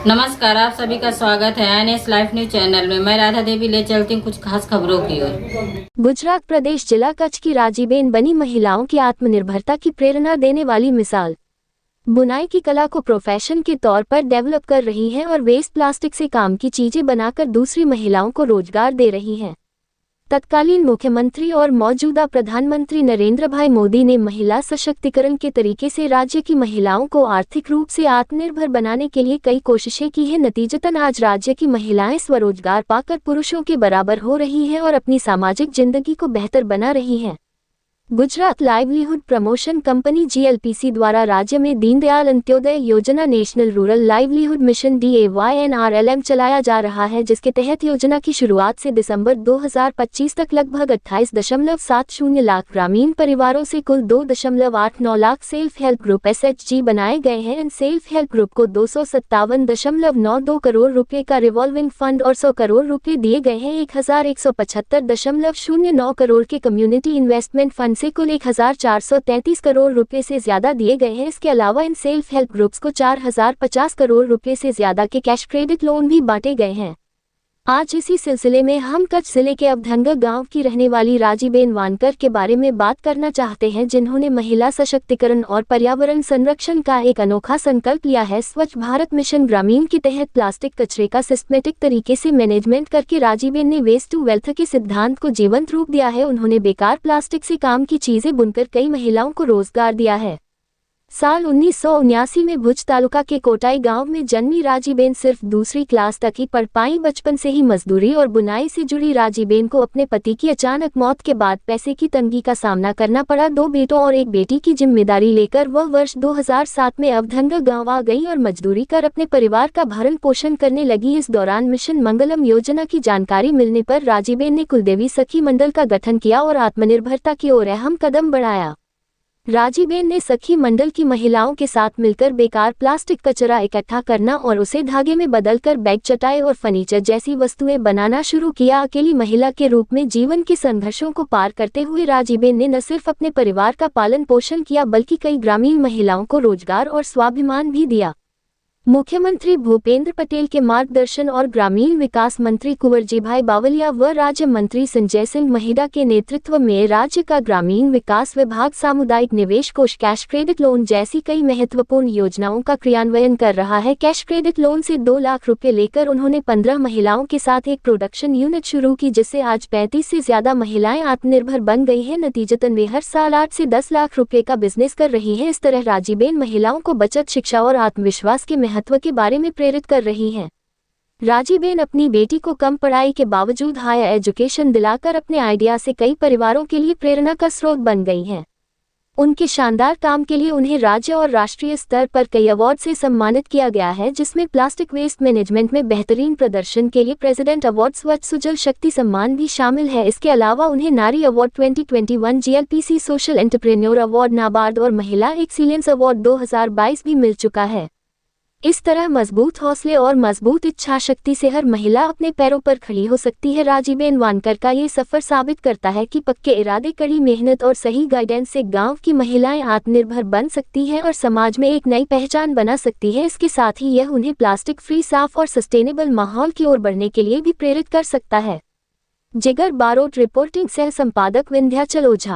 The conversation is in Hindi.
नमस्कार, आप सभी का स्वागत है एनएस लाइव न्यूज चैनल में। मैं राधा देवी ले चलती हूँ कुछ खास खबरों की ओर। गुजरात प्रदेश जिला कच्छ की राजीबेन बनी महिलाओं की आत्मनिर्भरता की प्रेरणा देने वाली मिसाल। बुनाई की कला को प्रोफेशन के तौर पर डेवलप कर रही है और वेस्ट प्लास्टिक से काम की चीजें बनाकर दूसरी महिलाओं को रोजगार दे रही हैं। तत्कालीन मुख्यमंत्री और मौजूदा प्रधानमंत्री नरेंद्र भाई मोदी ने महिला सशक्तिकरण के तरीके से राज्य की महिलाओं को आर्थिक रूप से आत्मनिर्भर बनाने के लिए कई कोशिशें की हैं। नतीजतन आज राज्य की महिलाएं स्वरोजगार पाकर पुरुषों के बराबर हो रही हैं और अपनी सामाजिक जिंदगी को बेहतर बना रही हैं। Gujarat livelihood promotion company GLPC द्वारा राज्य में दीनदयाल अंत्योदय योजना national rural livelihood mission DAYNRLM चलाया जा रहा है, जिसके तहत योजना की शुरुआत से दिसंबर 2025 तक लगभग 28.70 लाख ग्रामीण परिवारों से कुल 2.89 lakh self help group SHG बनाए गए हैं। इन सेल्फ हेल्प ग्रुप को 257.92 करोड़ रुपए का रिवॉल्विंग फंड और 100 करोड़ रुपए दिए गए हैं। 1175.09 करोड़ के कम्युनिटी इन्वेस्टमेंट फंड से कुल 1433 करोड़ रुपए से ज्यादा दिए गए हैं। इसके अलावा इन सेल्फ हेल्प ग्रुप्स को 4050 करोड़ रुपए से ज्यादा के कैश क्रेडिट लोन भी बांटे गए हैं। आज इसी सिलसिले में हम कच्छ जिले के अवधंगा गांव की रहने वाली राजीबेन वानकर के बारे में बात करना चाहते हैं, जिन्होंने महिला सशक्तिकरण और पर्यावरण संरक्षण का एक अनोखा संकल्प लिया है। स्वच्छ भारत मिशन ग्रामीण के तहत प्लास्टिक कचरे का सिस्टमेटिक तरीके से मैनेजमेंट करके राजीबेन ने वेस्ट टू वेल्थ के सिद्धांत को जीवंत रूप दिया है। उन्होंने बेकार प्लास्टिक से काम की चीजें बुनकर कई महिलाओं को रोजगार दिया है। साल 1979 में भुज तालुका के कोटाई गांव में जन्मी राजीबेन सिर्फ दूसरी क्लास तक ही पढ़ पाई। बचपन से ही मजदूरी और बुनाई से जुड़ी राजीबेन को अपने पति की अचानक मौत के बाद पैसे की तंगी का सामना करना पड़ा। 2 बेटों और एक बेटी की जिम्मेदारी लेकर वह वर्ष 2007 में अवधंगा गांव आ गई और मजदूरी कर अपने परिवार का भरण पोषण करने लगी। इस दौरान मिशन मंगलम योजना की जानकारी मिलने पर राजीबेन ने कुलदेवी सखी मंडल का गठन किया और आत्मनिर्भरता की ओर अहम कदम बढ़ाया। राजीबेन ने सखी मंडल की महिलाओं के साथ मिलकर बेकार प्लास्टिक कचरा इकट्ठा करना और उसे धागे में बदलकर बैग, चटाई और फर्नीचर जैसी वस्तुएं बनाना शुरू किया। अकेली महिला के रूप में जीवन के संघर्षों को पार करते हुए राजीबेन ने न सिर्फ अपने परिवार का पालन पोषण किया बल्कि कई ग्रामीण महिलाओं को रोजगार और स्वाभिमान भी दिया। मुख्यमंत्री भूपेंद्र पटेल के मार्गदर्शन और ग्रामीण विकास मंत्री कुंवरजीभाई बावलिया व राज्य मंत्री संजय सिंह महिदा के नेतृत्व में राज्य का ग्रामीण विकास विभाग सामुदायिक निवेश कोष, कैश क्रेडिट लोन जैसी कई महत्वपूर्ण योजनाओं का क्रियान्वयन कर रहा है। कैश क्रेडिट लोन से 2 लाख रुपए लेकर उन्होंने 15 महिलाओं के साथ एक प्रोडक्शन यूनिट शुरू की, जिससे आज 35 से ज्यादा महिलाएं आत्मनिर्भर बन गई हैं। नतीजतन वे हर साल 8 से 10 लाख रुपए का बिजनेस कर रही हैं। इस तरह राजीबेन महिलाओं को बचत, शिक्षा और आत्मविश्वास के महत्व के बारे में प्रेरित कर रही हैं। राजीबेन अपनी बेटी को कम पढ़ाई के बावजूद हायर एजुकेशन दिलाकर अपने आइडिया से कई परिवारों के लिए प्रेरणा का स्रोत बन गई हैं। उनके शानदार काम के लिए उन्हें राज्य और राष्ट्रीय स्तर पर कई अवार्ड से सम्मानित किया गया है, जिसमें प्लास्टिक वेस्ट मैनेजमेंट में बेहतरीन प्रदर्शन के लिए प्रेसिडेंट अवार्ड, स्वच्छ सुजल शक्ति सम्मान भी शामिल है। इसके अलावा उन्हें नारी award 2021, GLPC social entrepreneur award, NABARD और महिला एक्सीलेंस अवार्ड 2022 भी मिल चुका है। इस तरह मजबूत हौसले और मजबूत इच्छा शक्ति से हर महिला अपने पैरों पर खड़ी हो सकती है। राजीबेन वानकर का ये सफर साबित करता है कि पक्के इरादे, कड़ी मेहनत और सही गाइडेंस से गांव की महिलाएं आत्मनिर्भर बन सकती हैं और समाज में एक नई पहचान बना सकती है। इसके साथ ही यह उन्हें प्लास्टिक फ्री, साफ और सस्टेनेबल माहौल की ओर बढ़ने के लिए भी प्रेरित कर सकता है। जिगर बारोट रिपोर्टिंग, सह संपादक विंध्याचल ओझा।